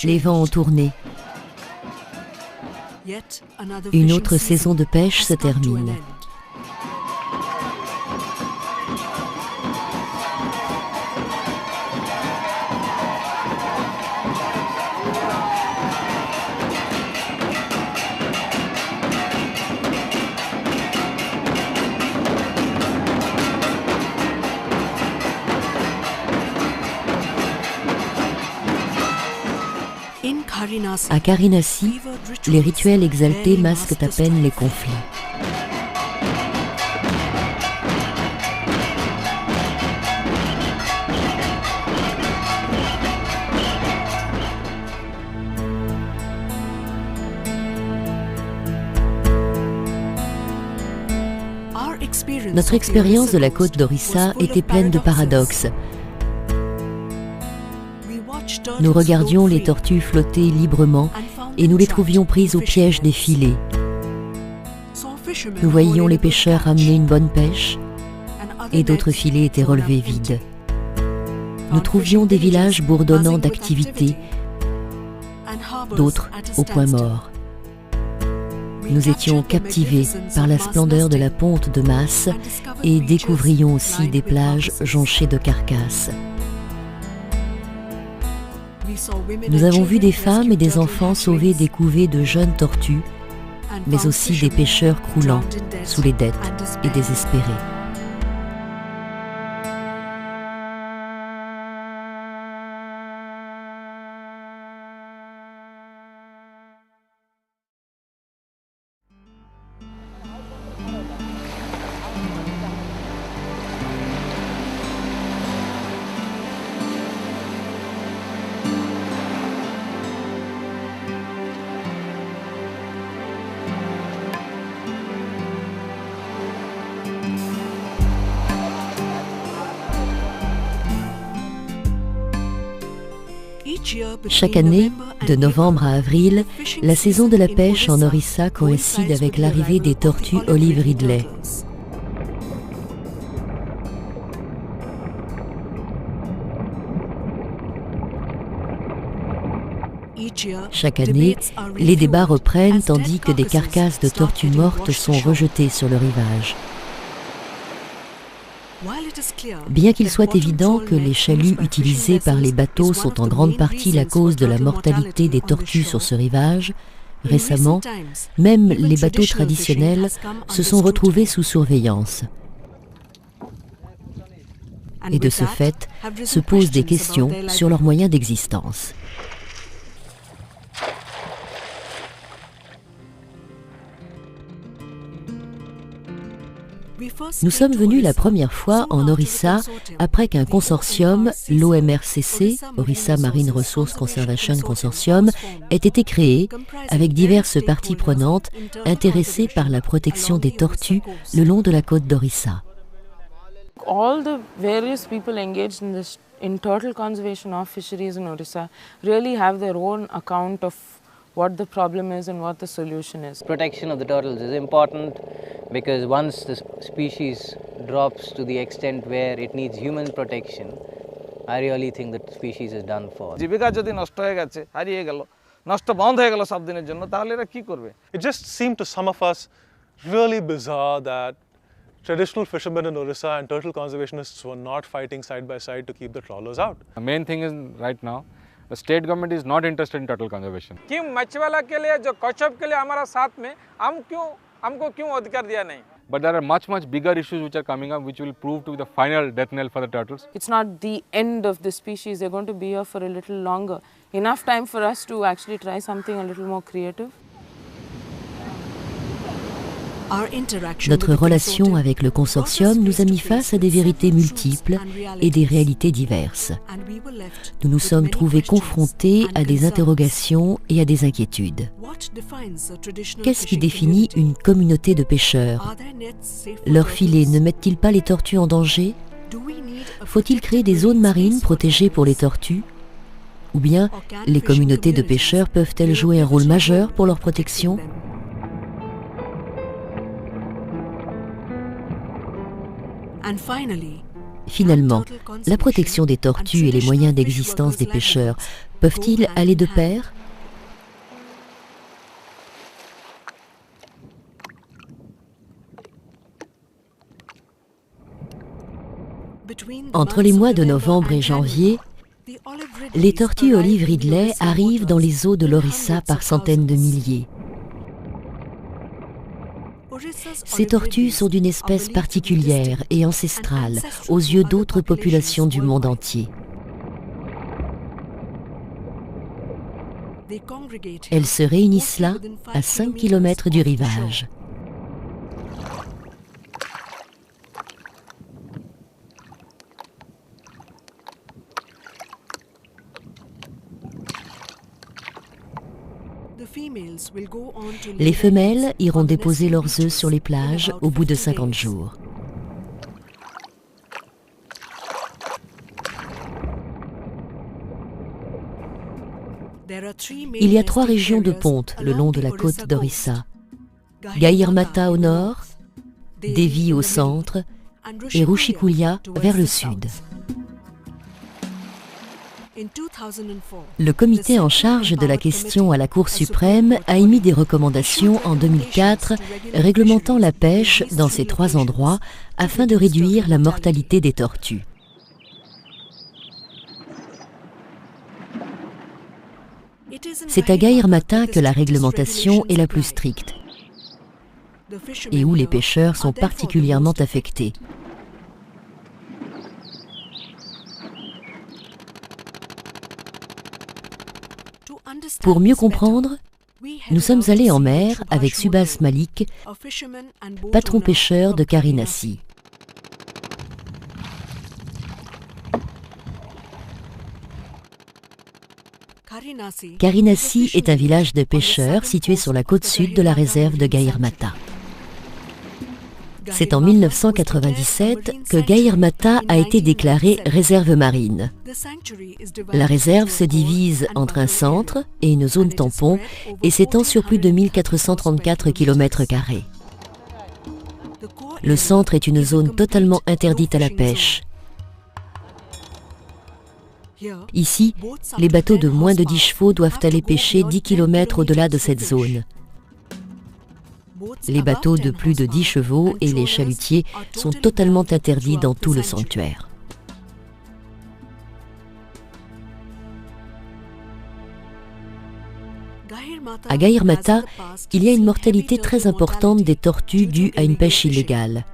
Les vents ont tourné. Une autre saison de pêche se termine. À Karinassi, les rituels exaltés masquent à peine les conflits. Notre expérience de la côte d'Orissa était pleine de paradoxes. Nous regardions les tortues flotter librement et nous les trouvions prises au piège des filets. Nous voyions les pêcheurs ramener une bonne pêche et d'autres filets étaient relevés vides. Nous trouvions des villages bourdonnants d'activité, d'autres au point mort. Nous étions captivés par la splendeur de la ponte de masse et découvrions aussi des plages jonchées de carcasses. Nous avons vu des femmes et des enfants sauver des couvées de jeunes tortues, mais aussi des pêcheurs croulant sous les dettes et désespérés. Chaque année, de novembre à avril, la saison de la pêche en Orissa coïncide avec l'arrivée des tortues Olive Ridley. Chaque année, les débats reprennent tandis que des carcasses de tortues mortes sont rejetées sur le rivage. Bien qu'il soit évident que les chaluts utilisés par les bateaux sont en grande partie la cause de la mortalité des tortues sur ce rivage, récemment, même les bateaux traditionnels se sont retrouvés sous surveillance. Et de ce fait, se posent des questions sur leurs moyens d'existence. Nous sommes venus la première fois en Orissa après qu'un consortium, l'OMRCC, Orissa Marine Resource Conservation Consortium, ait été créé avec diverses parties prenantes intéressées par la protection des tortues le long de la côte d'Orissa. All the various people engaged in turtle conservation of fisheries in Orissa really have their own account of what the problem is and what the solution is. Protection of the turtles is important because once the species drops to the extent where it needs human protection, I really think that species is done for. জীবিকা যদি নষ্ট হয়ে গেছে, হারিয়ে গেল, নষ্ট বন্ধ হয়ে গেল সব দিনের জন্য, তাহলে এরা কি করবে? It just seemed to some of us really bizarre that traditional fishermen in Orissa and turtle conservationists were not fighting side by side to keep the trawlers out. The main thing is right now, the state government is not interested in turtle conservation. क्यों मछुआरा के लिए जो कौशप के लिए हमारा साथ में हमको क्यों अधिकार दिया नहीं? But there are much bigger issues which are coming up which will prove to be the final death knell for the turtles. It's not the end of the species. They're going to be here for a little longer. Enough time for us to actually try something a little more creative. Notre relation avec le consortium nous a mis face à des vérités multiples et des réalités diverses. Nous nous sommes trouvés confrontés à des interrogations et à des inquiétudes. Qu'est-ce qui définit une communauté de pêcheurs? Leurs filets ne mettent-ils pas les tortues en danger? Faut-il créer des zones marines protégées pour les tortues? Ou bien, les communautés de pêcheurs peuvent-elles jouer un rôle majeur pour leur protection? Finalement, la protection des tortues et les moyens d'existence des pêcheurs peuvent-ils aller de pair? Entre les mois de novembre et janvier, les tortues olive Ridley arrivent dans les eaux de l'Orissa par centaines de milliers. Ces tortues sont d'une espèce particulière et ancestrale aux yeux d'autres populations du monde entier. Elles se réunissent là, à 5 km du rivage. Les femelles iront déposer leurs œufs sur les plages au bout de 50 jours. Il y a 3 régions de ponte le long de la côte d'Orissa. Gahir Matha au nord, Devi au centre et Rushikulia vers le sud. Le comité en charge de la question à la Cour suprême a émis des recommandations en 2004 réglementant la pêche dans ces 3 endroits afin de réduire la mortalité des tortues. C'est à Gahir Matha que la réglementation est la plus stricte et où les pêcheurs sont particulièrement affectés. Pour mieux comprendre, nous sommes allés en mer avec Subhas Malik, patron pêcheur de Karinassi. Karinassi est un village de pêcheurs situé sur la côte sud de la réserve de Gahir Matha. C'est en 1997 que Gahir Matha a été déclarée réserve marine. La réserve se divise entre un centre et une zone tampon et s'étend sur plus de 1434 km². Le centre est une zone totalement interdite à la pêche. Ici, les bateaux de moins de 10 chevaux doivent aller pêcher 10 km au-delà de cette zone. Les bateaux de plus de 10 chevaux et les chalutiers sont totalement interdits dans tout le sanctuaire. À Gahir Matha, il y a une mortalité très importante des tortues due à une pêche illégale.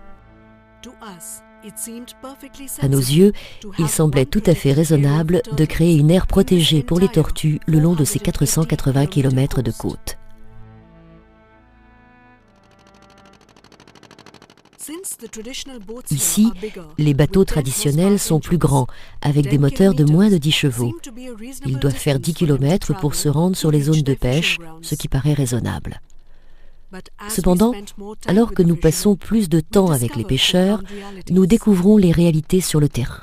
À nos yeux, il semblait tout à fait raisonnable de créer une aire protégée pour les tortues le long de ces 480 km de côte. Ici, les bateaux traditionnels sont plus grands, avec des moteurs de moins de 10 chevaux. Ils doivent faire 10 km pour se rendre sur les zones de pêche, ce qui paraît raisonnable. Cependant, alors que nous passons plus de temps avec les pêcheurs, nous découvrons les réalités sur le terrain.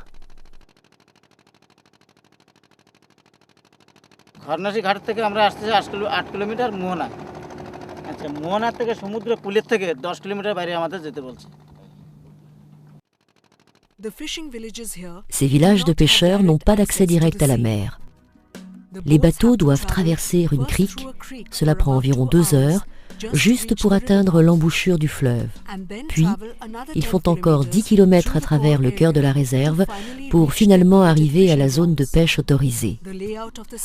Ces villages de pêcheurs n'ont pas d'accès direct à la mer. Les bateaux doivent traverser une crique, cela prend environ 2 heures, juste pour atteindre l'embouchure du fleuve. Puis, ils font encore 10 km à travers le cœur de la réserve pour finalement arriver à la zone de pêche autorisée.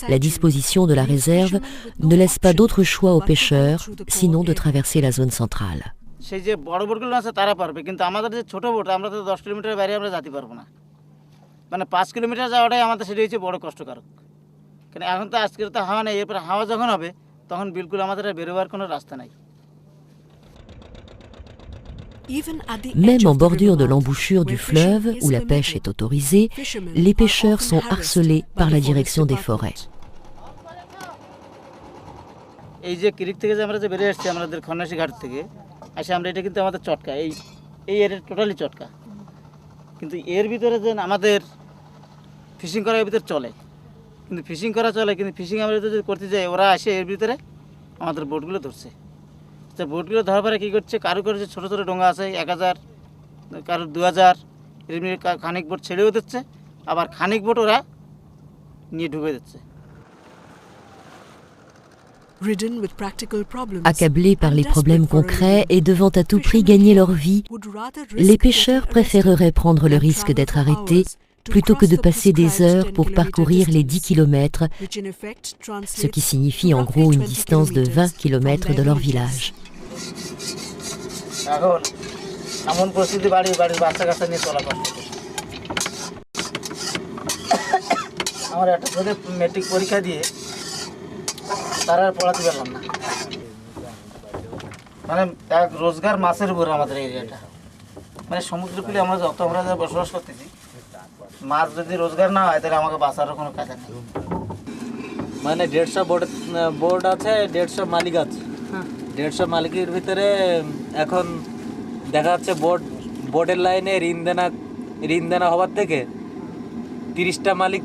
La disposition de la réserve ne laisse pas d'autre choix aux pêcheurs, sinon de traverser la zone centrale. Même en bordure de l'embouchure du fleuve, où la pêche est autorisée, les pêcheurs sont harcelés par la direction des forêts. বোটগুলো ধরার পরে কী করছে, কারো কারো যে ছোটো ছোটো ডোঙা আছে 1000, কারো 2000, এমনি খানিক বোট ছেড়েও দিচ্ছে, আবার খানিক বোট ওরা নিয়ে ঢুকে দিচ্ছে। Accablés par les problèmes concrets et devant à tout prix gagner leur vie, les pêcheurs préféreraient prendre le risque d'être arrêtés plutôt que de passer des heures pour parcourir les 10 kilomètres, ce qui signifie en gros une distance de 20 kilomètres de leur village. এমন পরিস্থিতি বাড়ির বাচ্চা কাচ্চা নিয়ে চলা কষ্ট। আমার একটা ছেলে মেট্রিক পরীক্ষা দিয়ে তারা আর পড়াতে পারলাম না, মানে এক রোজগার মাছের উপর আমাদের এরিয়াটা, মানে সমুদ্রকূলে আমরা যত আমরা বসবাস করতেছি, মাছ যদি রোজগার না হয় তাহলে আমাকে বাঁচারও কোনো কাজে নেই। মানে 150 বোট আছে, 150 মালিক আছে, 150 মালিকের ভিতরে এখন দেখা যাচ্ছে বোটের লাইনে ঋণ দেনা হওয়ার থেকে 30টা মালিক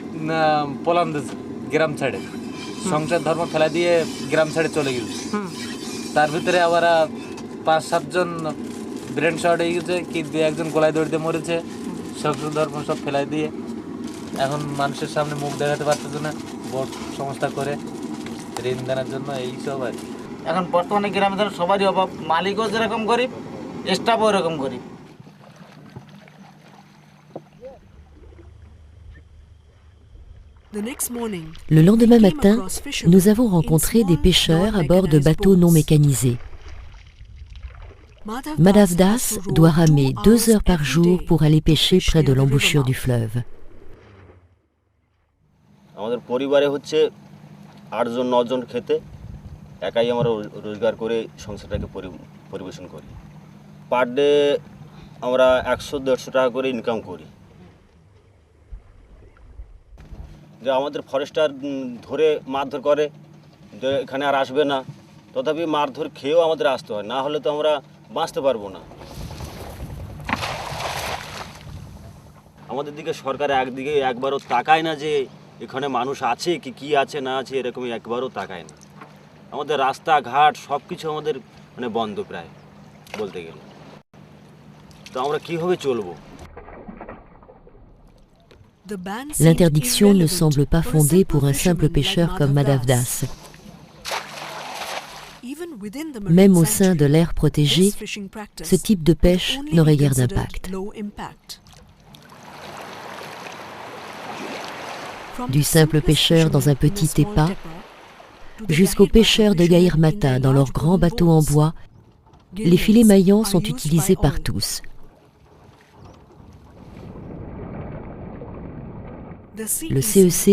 পলান দিয়েছে গ্রাম ছেড়ে, সংসার ধর্ম ফেলা দিয়ে গ্রাম ছেড়ে চলে গেছে। তার ভিতরে আবার 5-7 জন ব্রেন শর্ট হয়ে গেছে, কি 2-1 জন গলায় দড়িতে মরেছে, সংসার ধর্ম সব ফেলাই দিয়ে এখন মানুষের সামনে মুখ দেখাতে পারতেছে না, বোট সংস্থা করে ঋণ দেনার জন্য এইসব আর কি। এখন বর্তমানে গ্রামে ধরো সবারই অভাব, মালিকও যেরকম গরিব, স্টাফও এরকম গরিব। Le lendemain matin, nous avons rencontré des pêcheurs à bord de bateaux non mécanisés. Madhav Das doit ramer 2 heures par jour pour aller pêcher près de l'embouchure du fleuve. আমাদের পরিবারে হচ্ছে 8 জন 9 জন খেতে, একাই আমরা রোজগার করে সংসারটাকে পরিবেশন করি। পার ডে আমরা 100-150 টাকা করে ইনকাম করি। যে আমাদের ফরেস্টার ধরে মারধর করে যে এখানে আর আসবে না, তথাপি মারধর খেয়েও আমাদের আসতে হয়, না হলে তো আমরা বাঁচতে পারবো না। আমাদের দিকে সরকার একদিকে একবারও তাকায় না যে এখানে মানুষ আছে কি আছে না আছে, এরকমই একবারও তাকায় না। আমাদের রাস্তাঘাট সব কিছু আমাদের মানে বন্ধ প্রায় বলতে গেলে, তো আমরা কীভাবে চলবো? L'interdiction ne semble pas fondée pour un simple pêcheur comme Madhav Das. Même au sein de l'aire protégée, ce type de pêche n'aurait guère d'impact. Du simple pêcheur dans un petit épa jusqu'aux pêcheurs de Gahir Mata dans leurs grands bateaux en bois, les filets maillants sont utilisés par tous. Le CEC,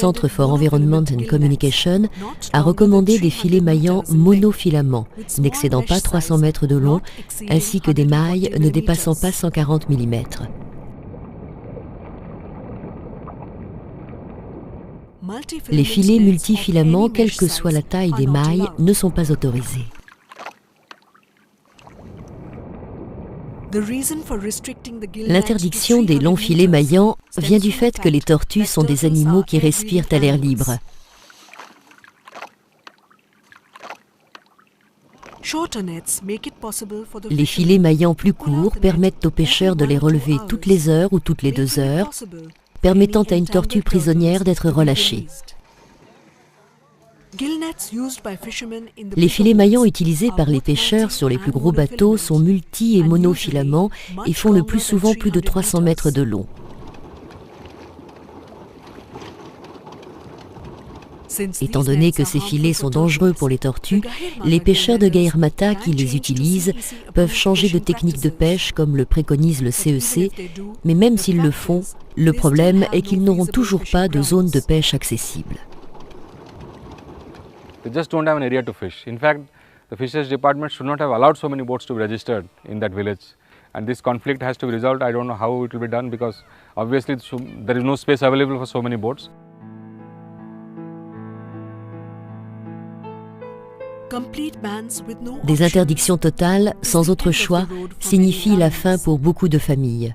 Centre for Environment and Communication, a recommandé des filets maillants monofilaments, n'excédant pas 300 mètres de long, ainsi que des mailles ne dépassant pas 140 mm. Les filets multifilaments, quelle que soit la taille des mailles, ne sont pas autorisés. L'interdiction des longs filets maillants vient du fait que les tortues sont des animaux qui respirent à l'air libre. Les filets maillants plus courts permettent aux pêcheurs de les relever toutes les heures ou toutes les 2 heures, permettant à une tortue prisonnière d'être relâchée. Les filets maillants utilisés par les pêcheurs sur les plus gros bateaux sont multi- et monofilaments et font le plus souvent plus de 300 mètres de long. Étant donné que ces filets sont dangereux pour les tortues, les pêcheurs de Gahir Mata qui les utilisent peuvent changer de technique de pêche comme le préconise le CEC, mais même s'ils le font, le problème est qu'ils n'auront toujours pas de zone de pêche accessible. They just don't have an area to fish. In fact, the fisheries department should not have allowed so many boats to be registered in that village. And this conflict has to be resolved. I don't know how it will be done because obviously there is no space available for so many boats. Des interdictions totales, sans autre choix, signifient la fin pour beaucoup de familles.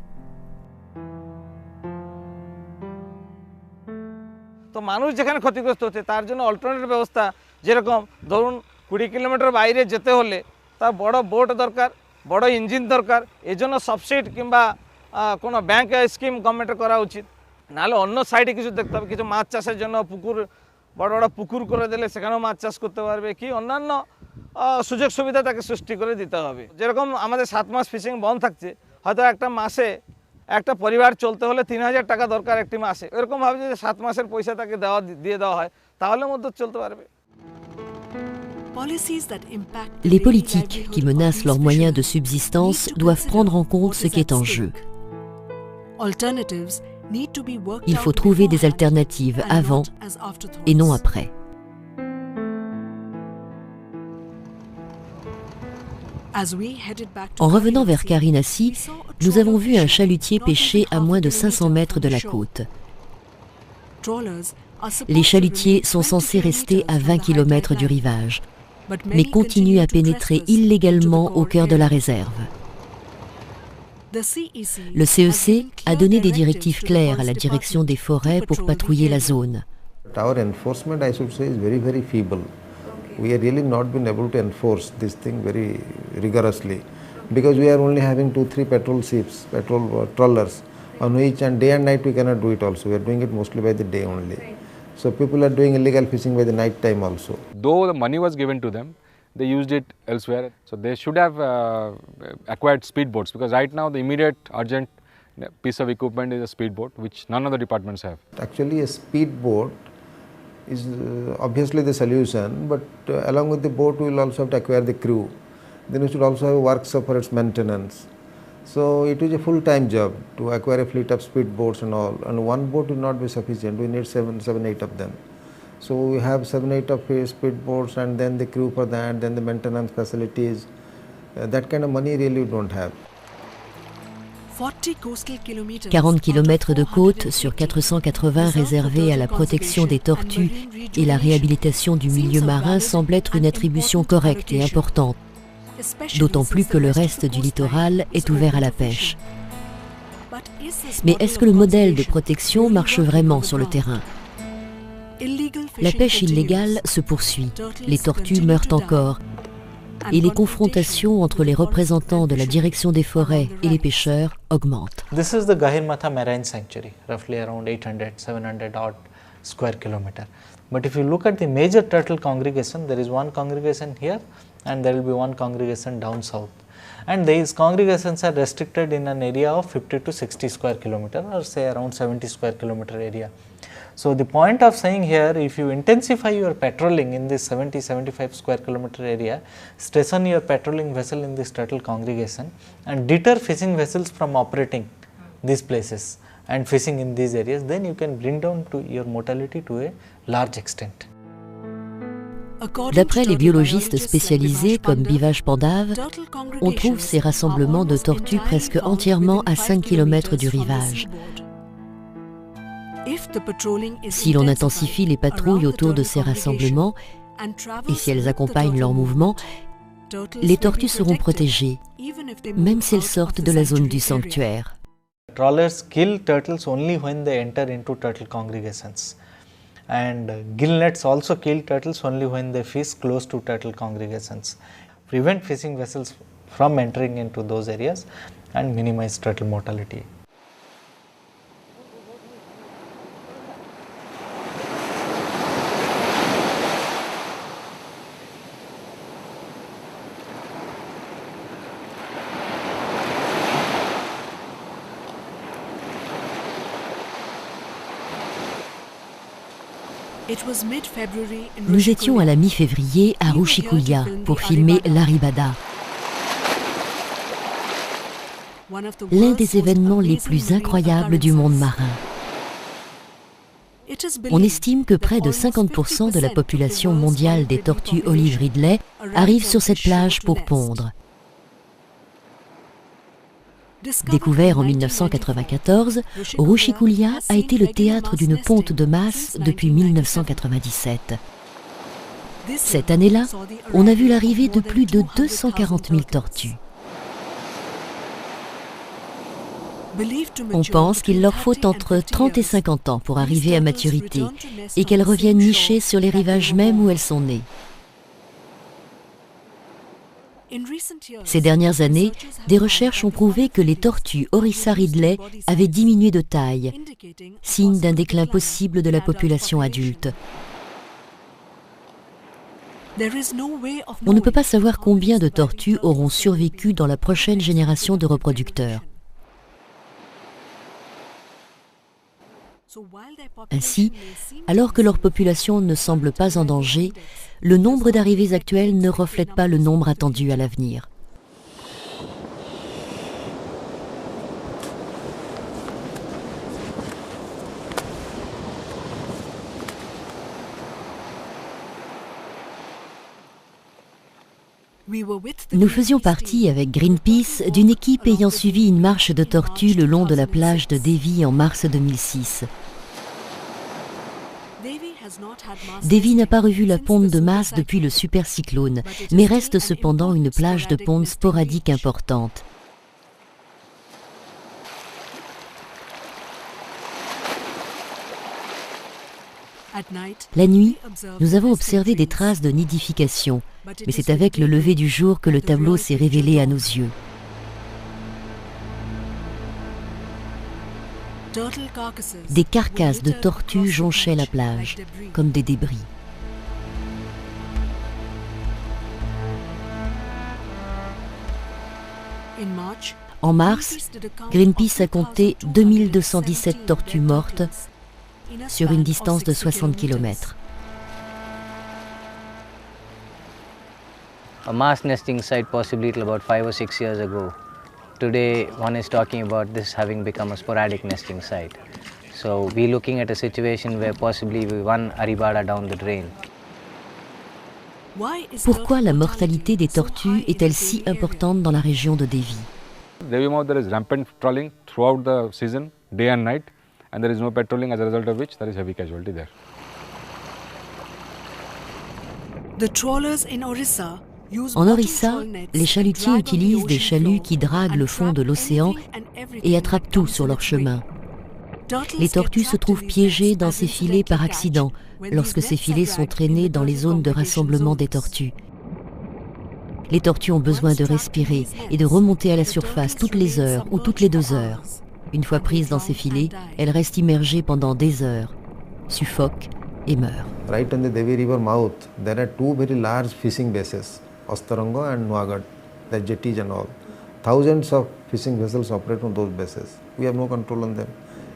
তো মানুষ যেখানে ক্ষতিগ্রস্ত হচ্ছে তার জন্য অল্টারনেটিভ ব্যবস্থা, যেরকম ধরুন 20 কিলোমিটার বাইরে যেতে হলে তার বড় বোট দরকার, বড় ইঞ্জিন দরকার, এজন্য সাবসিড কিংবা কোনো ব্যাংক স্কিম গভর্নমেন্টের করা উচিত, নাহলে অন্য সাইডে কিছু দেখতে হবে, কিছু মাছ চাষের জন্য পুকুর বড় বড় পুকুর করে দিলে সেখানেও মাছ চাষ করতে পারবে, কি অন্যান্য সুযোগ সুবিধা তাকে সৃষ্টি করে দিতে হবে। যেরকম আমাদের 7 মাস ফিশিং বন্ধ থাকছে, হয়তো একটা মাসে একটা পরিবার চলতে হলে 3000 টাকা দরকার একটি মাসে, এরকমভাবে যদি 7 মাসের পয়সা তাকে দিয়ে দেওয়া হয় তাহলে মধ্যে চলতে পারবে। Les politiques qui menacent leurs moyens de subsistance doivent prendre en compte ce qui est en jeu. Il faut trouver des alternatives avant et non après. En revenant vers Karinassi, nous avons vu un chalutier pêcher à moins de 500 mètres de la côte. Les chalutiers sont censés rester à 20 km du rivage, mais continuent à pénétrer illégalement au cœur de la réserve. Le CEC a donné des directives claires à la direction des forêts pour patrouiller la zone. Our enforcement, I should say, is very, very feeble. We have really not been able to enforce this thing very rigorously because we are only having 2-3 patrol ships, patrol trawlers on which, and day and night we cannot do it also. We are doing it mostly by the day only. So people are doing illegal fishing by the night time also. Though the money was given to them, they used it elsewhere. So they should have acquired speedboats, because right now the immediate urgent piece of equipment is a speedboat, which none of the departments have. Actually a speedboat is obviously the solution, but along with the boat we will also have to acquire the crew. Then we should also have a workshop for its maintenance. So it is a full-time job to acquire a fleet of speedboats and all, and one boat will not be sufficient. We need 7-8 of them. So we have 7-8 of speedboats, and then the crew for that, then the maintenance facilities. That kind of money really we don't have. 40 km de côte sur 480 réservés à la protection des tortues et la réhabilitation du milieu marin semble être une attribution correcte et importante, d'autant plus que le reste du littoral est ouvert à la pêche. Mais est-ce que le modèle de protection marche vraiment sur le terrain? La pêche illégale se poursuit, les tortues meurent encore, et les confrontations entre les représentants de la direction des forêts et les pêcheurs augmentent. This is the Gahirmatha Marine Sanctuary, roughly around 800-700 odd square kilometer. But if you look at the major turtle congregation, there is one congregation here and there will be one congregation down south. And these congregations are restricted in an area of 50 to 60 square kilometer, or say around 70 square kilometer area. So the point of saying here, if you intensify your patrolling in this 70-75 square kilometer area, station your patrolling vessel in this turtle congregation and deter fishing vessels from operating these places and fishing in these areas, then you can bring down to your mortality to a large extent. D'après les biologistes spécialisés comme Bhivash Pandave, on trouve ces rassemblements de tortues presque entièrement à 5 km du rivage. Si l'on intensifie les patrouilles autour de ces rassemblements et si elles accompagnent leurs mouvements, les tortues seront protégées, même si elles sortent de la zone du sanctuaire. Trawlers kill turtles only when they enter into turtle congregations, and gill nets also kill turtles only when they fish close to turtle congregations. Prevent fishing vessels from entering into those areas and minimize turtle mortality. Nous étions à la mi-février à Rushikulia pour filmer l'Aribada, l'un des événements les plus incroyables du monde marin. On estime que près de 50% de la population mondiale des tortues olive ridley arrive sur cette plage pour pondre. Découvert en 1994, Rushikulia a été le théâtre d'une ponte de masse depuis 1997. Cette année-là, on a vu l'arrivée de plus de 240 000 tortues. On pense qu'il leur faut entre 30 et 50 ans pour arriver à maturité et qu'elles reviennent nicher sur les rivages même où elles sont nées. Ces dernières années, des recherches ont prouvé que les tortues Orissa ridley avaient diminué de taille, signe d'un déclin possible de la population adulte. On ne peut pas savoir combien de tortues auront survécu dans la prochaine génération de reproducteurs. Ainsi, alors que leur population ne semble pas en danger, le nombre d'arrivées actuelles ne reflète pas le nombre attendu à l'avenir. Nous faisions partie avec Greenpeace d'une équipe ayant suivi une marche de tortues le long de la plage de Devi en mars 2006. Devi n'a pas revu la ponte de masse depuis le supercyclone, mais reste cependant une plage de ponte sporadique importante. La nuit, nous avons observé des traces de nidification, mais c'est avec le lever du jour que le tableau s'est révélé à nos yeux. Des carcasses de tortues jonchaient la plage, comme des débris. En mars, Greenpeace a compté 2217 tortues mortes sur une distance de 60 km. A mass nesting site possibly about 5 or 6 years ago. Today, one is talking about this having become a sporadic nesting site. So we're looking at a situation where possibly one Aribada down the drain. Pourquoi la mortalité des tortues est-elle si importante dans la région de Devi? Devi Mouth, there is rampant trawling throughout the season, day and night, and there is no patrolling, as a result of which there is heavy casualty there. En Orissa, les chalutiers utilisent des chaluts qui draguent le fond de l'océan et attrapent tout sur leur chemin. Les tortues se trouvent piégées dans ces filets par accident, lorsque ces filets sont traînés dans les zones de rassemblement des tortues. Les tortues ont besoin de respirer et de remonter à la surface toutes les heures ou toutes les 2 heures. Une fois prises dans ces filets, elles restent immergées pendant des heures, suffoquent et meurent. Right on the Devi River mouth, there are 2 very large fishing bases, Ostarango and Nuagat, the jetties and all. Thousands of fishing vessels operate on those bases. We have no control on them.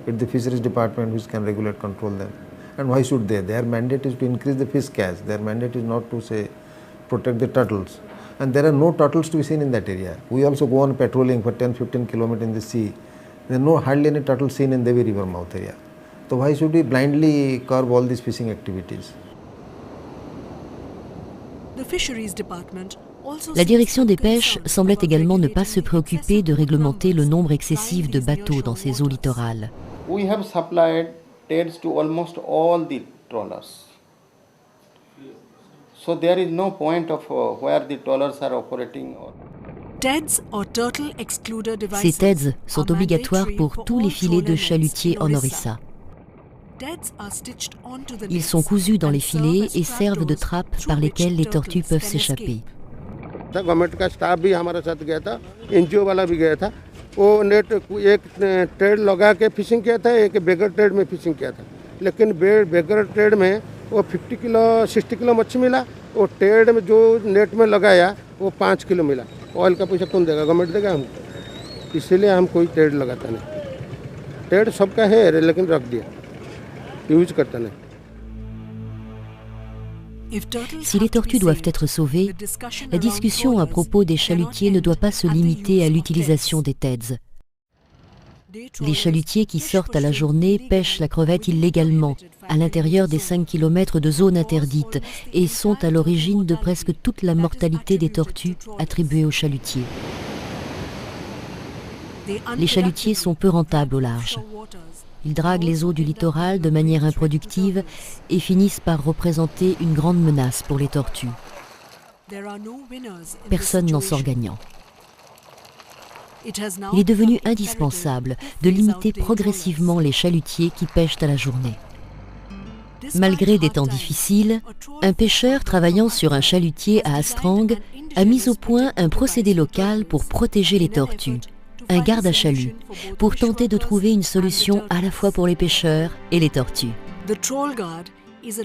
It's the fisheries department which can regulate, control them. And why should they? Their mandate is to increase the fish catch. Their mandate is not to say protect the turtles. And there are no turtles to be seen in that area. We also go on patrolling for 10-15 kilometers in the sea. There are no hardly any turtles seen in Devi River mouth area. So why should we blindly curb all these fishing activities? La direction des pêches semblait également ne pas se préoccuper de réglementer le nombre excessif de bateaux dans ces eaux littorales. We have supplied TEDs to almost all the trawlers. So there is no point of where the trawlers are operating. Ces TEDs sont obligatoires pour tous les filets de chalutiers en Orissa. Ils sont cousus dans les filets et servent de trappes par lesquelles les tortues peuvent s'échapper. Government का स्टाफ भी हमारे साथ गया था, एनजीओ वाला भी गया था. वो नेट एक ट्रेड लगा के फिशिंग किया था, एक बेगर ट्रेड में फिशिंग किया था. लेकिन बेगर ट्रेड में वो 50 किलो 60 किलो मच्छी मिला. वो ट्रेड में जो नेट में लगाया वो 5 किलो मिला. ऑयल का पैसा कौन देगा? गवर्नमेंट देगा हमको. इसीलिए हम कोई ट्रेड लगाता नहीं. ट्रेड सबका है लेकिन रख दिया, यूज करता नहीं. Si les tortues doivent être sauvées, la discussion à propos des chalutiers ne doit pas se limiter à l'utilisation des TEDs. Les chalutiers qui sortent à la journée pêchent la crevette illégalement à l'intérieur des 5 km de zone interdite et sont à l'origine de presque toute la mortalité des tortues attribuée aux chalutiers. Les chalutiers sont peu rentables au large. Ils draguent les eaux du littoral de manière improductive et finissent par représenter une grande menace pour les tortues. Personne n'en sort gagnant. Il est devenu indispensable de limiter progressivement les chalutiers qui pêchent à la journée. Malgré des temps difficiles, un pêcheur travaillant sur un chalutier à Astrang a mis au point un procédé local pour protéger les tortues, un garde à chalut, pour tenter de trouver une solution à la fois pour les pêcheurs et les tortues.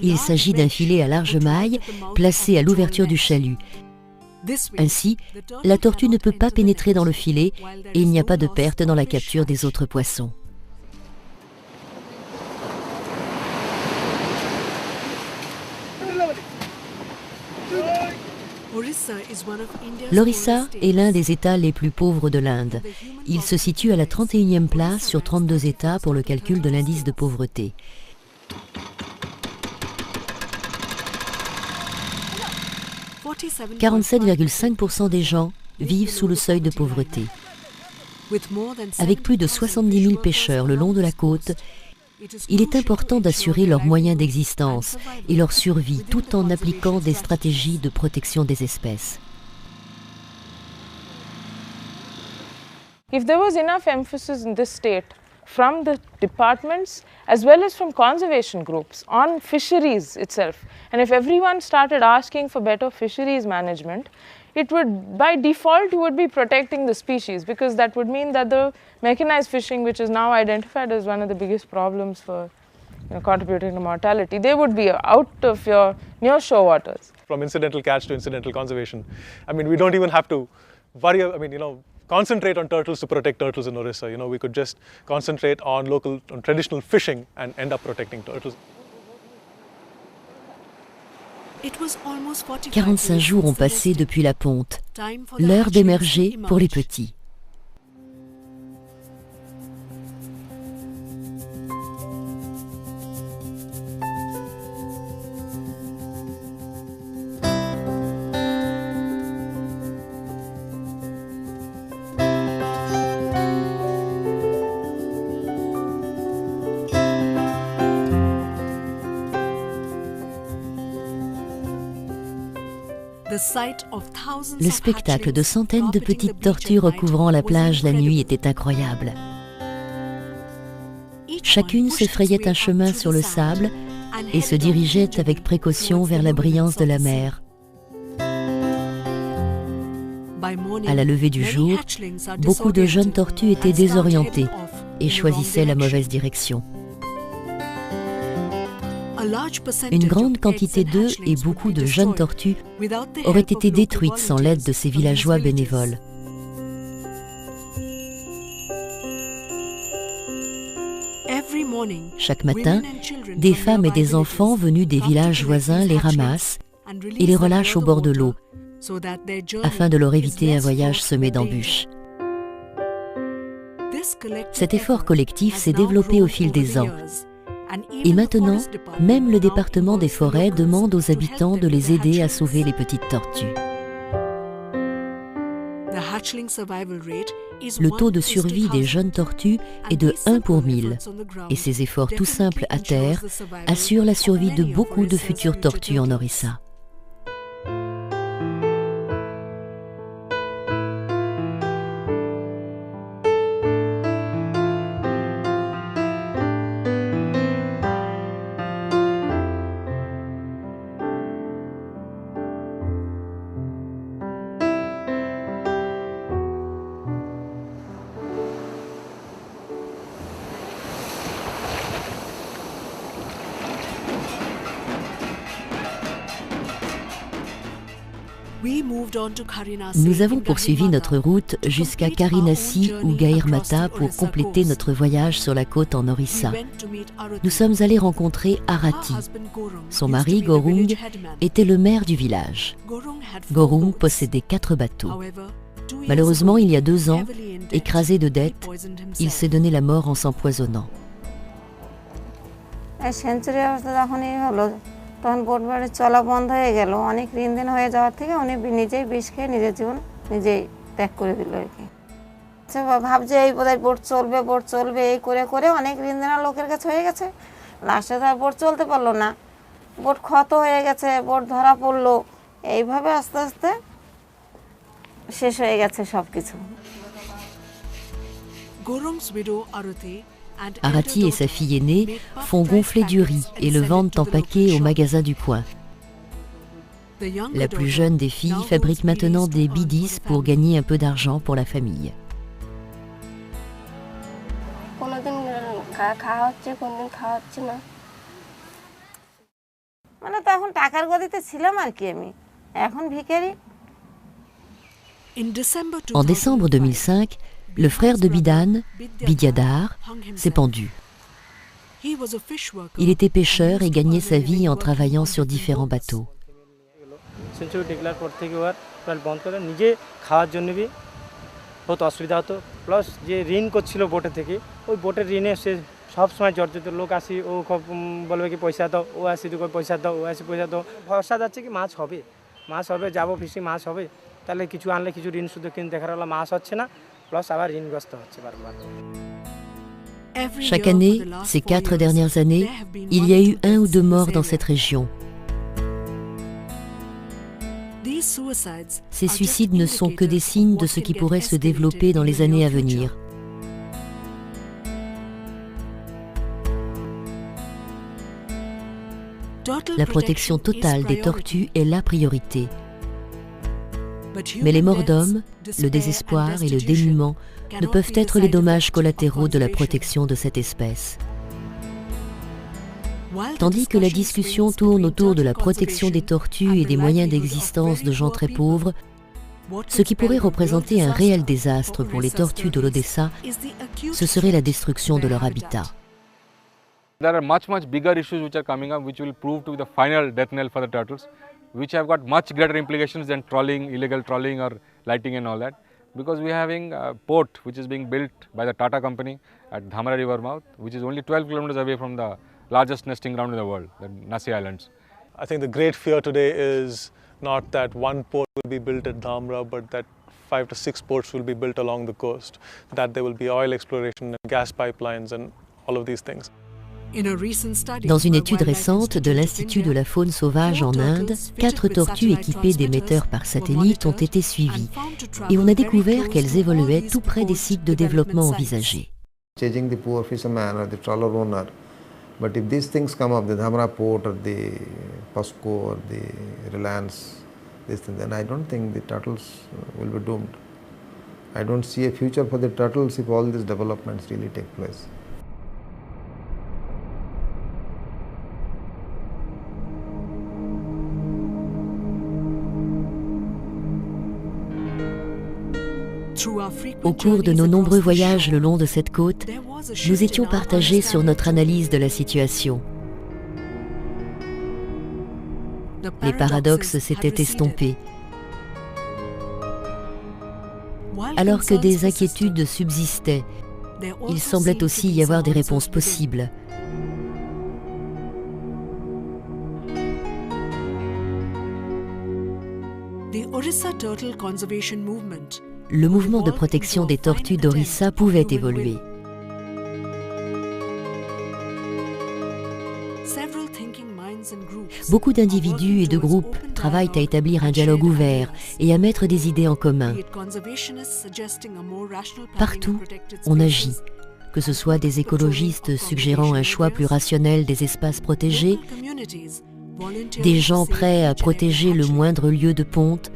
Il s'agit d'un filet à large maille placé à l'ouverture du chalut. Ainsi, la tortue ne peut pas pénétrer dans le filet et il n'y a pas de perte dans la capture des autres poissons. L'Orissa est l'un des États les plus pauvres de l'Inde. Il se situe à la 31e place sur 32 États pour le calcul de l'indice de pauvreté. « 47,5% des gens vivent sous le seuil de pauvreté. Avec plus de 70 000 pêcheurs le long de la côte, il est important d'assurer leurs moyens d'existence et leur survie tout en appliquant des stratégies de protection des espèces. If there was enough emphasis in this state from the departments as well as from conservation groups on fisheries itself, and if everyone started asking for better fisheries management, it would, by default, you would be protecting the species, because that would mean that the mechanized fishing, which is now identified as one of the biggest problems for contributing to mortality, they would be out of your near shore waters. From incidental catch to incidental conservation, I mean, we don't even have to worry, concentrate on turtles to protect turtles in Orissa. We could just concentrate on traditional fishing and end up protecting turtles. 45 jours ont passé depuis la ponte. L'heure d'émerger pour les petits. Le spectacle de centaines de petites tortues recouvrant la plage la nuit était incroyable. Chacune se frayait un chemin sur le sable et se dirigeait avec précaution vers la brillance de la mer. À la levée du jour, beaucoup de jeunes tortues étaient désorientées et choisissaient la mauvaise direction. Une grande quantité d'œufs et beaucoup de jeunes tortues auraient été détruites sans l'aide de ces villageois bénévoles. Chaque matin, des femmes et des enfants venus des villages voisins les ramassent et les relâchent au bord de l'eau, afin de leur éviter un voyage semé d'embûches. Cet effort collectif s'est développé au fil des ans. Et maintenant, même le département des forêts demande aux habitants de les aider à sauver les petites tortues. Le taux de survie des jeunes tortues est de 1 pour 1000, et ces efforts tout simples à terre assurent la survie de beaucoup de futures tortues en Orissa. Nous avons poursuivi notre route jusqu'à Karinasi ou Gairmata pour compléter notre voyage sur la côte en Orissa. Nous sommes allés rencontrer Arati. Son mari, Gorung, était le maire du village. Gorung possédait 4 bateaux. Malheureusement, il y a 2 ans, écrasé de dettes, il s'est donné la mort en s'empoisonnant. তখন বোট বাড়ি চলা বন্ধ হয়ে গেল অনেক ঋণদেন হয়ে যাওয়ার থেকে উনি নিজেই বিষ খেয়ে নিজের জীবন নিজেই ত্যাগ করে দিল আর কি ভাবছে এই বোধহয় বোট চলবে এই করে করে অনেক ঋণদেনা লোকের কাছে হয়ে গেছে লাস্টে তো আর বোট চলতে পারলো না বোট ক্ষত হয়ে গেছে বোট ধরা পড়লো এইভাবে আস্তে আস্তে শেষ হয়ে গেছে সব কিছু Gorung's widow Arati Arati et sa fille aînée font gonfler du riz et le vendent en paquet au magasin du coin. La plus jeune des filles fabrique maintenant des bidis pour gagner un peu d'argent pour la famille. En décembre 2005, le frère de Bidan, Bidyadhar, s'est pendu. Il était pêcheur et gagnait sa vie en travaillant sur différents bateaux. সব সময় জর্জরিত লোক আসি ও বলবে কি পয়সা দাও ও আসি তো পয়সা দাও ও আসি পয়সা দাও ভরসা যাচ্ছে কি মাছ হবে যাবো ফিশিং মাছ হবে তাহলে কিছু আনলে কিছু ঋণ শুধু কিন্তু দেখার হলো মাছ হচ্ছে না প্লাস আবার ঋণগ্রস্ত হচ্ছে বারবার। Chaque année, ces 4 dernières années, il y a eu 1 ou 2 morts dans cette région. Ces suicides ne sont que des signes de ce qui pourrait se développer dans les années à venir. La protection totale des tortues est la priorité. Mais les morts d'hommes, le désespoir et le dénuement ne peuvent être les dommages collatéraux de la protection de cette espèce. Tandis que la discussion tourne autour de la protection des tortues et des moyens d'existence de gens très pauvres, ce qui pourrait représenter un réel désastre pour les tortues de l'Odessa, ce serait la destruction de leur habitat. There are much bigger issues which are coming up which will prove to be the final death knell for the turtles, which have got much greater implications than trawling, illegal trawling or lighting and all that. Because we are having a port which is being built by the Tata company at Dhamra river mouth, which is only 12 kilometers away from the largest nesting ground in the world, the Nasi Islands. I think the great fear today is not that one port will be built at Dhamra, but that 5 to 6 ports will be built along the coast, that there will be oil exploration and gas pipelines and all of these things. Dans une étude récente de l'Institut de la faune sauvage en Inde, 4 tortues équipées d'émetteurs par satellite ont été suivies et on a découvert qu'elles évoluaient tout près des sites de développement envisagés. Changing the poor fisherman or the trawler owner, but if these things come up, the Dhamra port or the POSCO or the Reliance, this thing, then I don't think the turtles will be doomed. I don't see a future for the turtles if all these developments really take place. Au cours de nos nombreux voyages le long de cette côte, nous étions partagés sur notre analyse de la situation. Les paradoxes s'étaient estompés. Alors que des inquiétudes subsistaient, il semblait aussi y avoir des réponses possibles. Le mouvement de protection des tortues d'Orissa pouvait évoluer. Beaucoup d'individus et de groupes travaillent à établir un dialogue ouvert et à mettre des idées en commun. Partout, on agit, que ce soit des écologistes suggérant un choix plus rationnel des espaces protégés, des gens prêts à protéger le moindre lieu de ponte,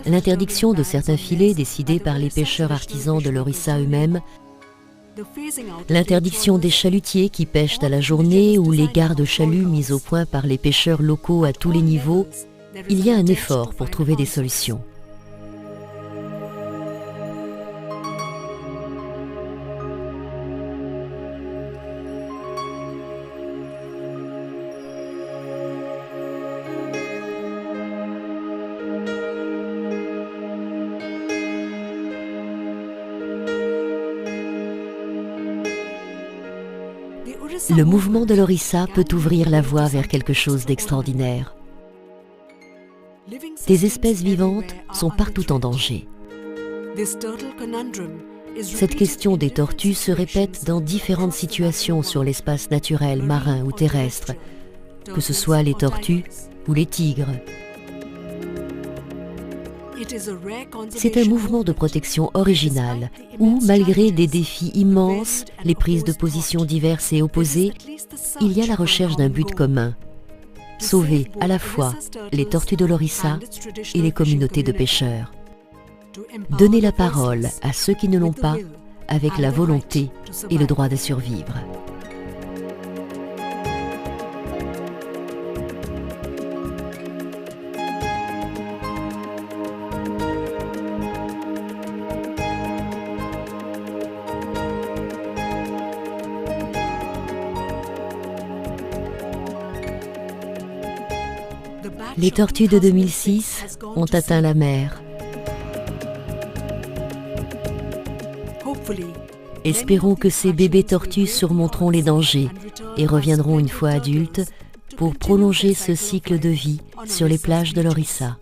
l'interdiction de certains filets décidés par les pêcheurs artisans de l'Orissa eux-mêmes, l'interdiction des chalutiers qui pêchent à la journée ou les gardes-chaluts mis au point par les pêcheurs locaux à tous les niveaux. Il y a un effort pour trouver des solutions. Le mouvement de l'Orissa peut ouvrir la voie vers quelque chose d'extraordinaire. Des espèces vivantes sont partout en danger. Cette question des tortues se répète dans différentes situations sur l'espace naturel, marin ou terrestre, que ce soit les tortues ou les tigres. C'est un mouvement de protection original où, malgré des défis immenses, les prises de position diverses et opposées, il y a la recherche d'un but commun: sauver à la fois les tortues de l'Orissa et les communautés de pêcheurs. Donner la parole à ceux qui ne l'ont pas, avec la volonté et le droit de survivre. Les tortues de 2006 ont atteint la mer. Espérons que ces bébés tortues surmonteront les dangers et reviendront une fois adultes pour prolonger ce cycle de vie sur les plages de l'Orissa.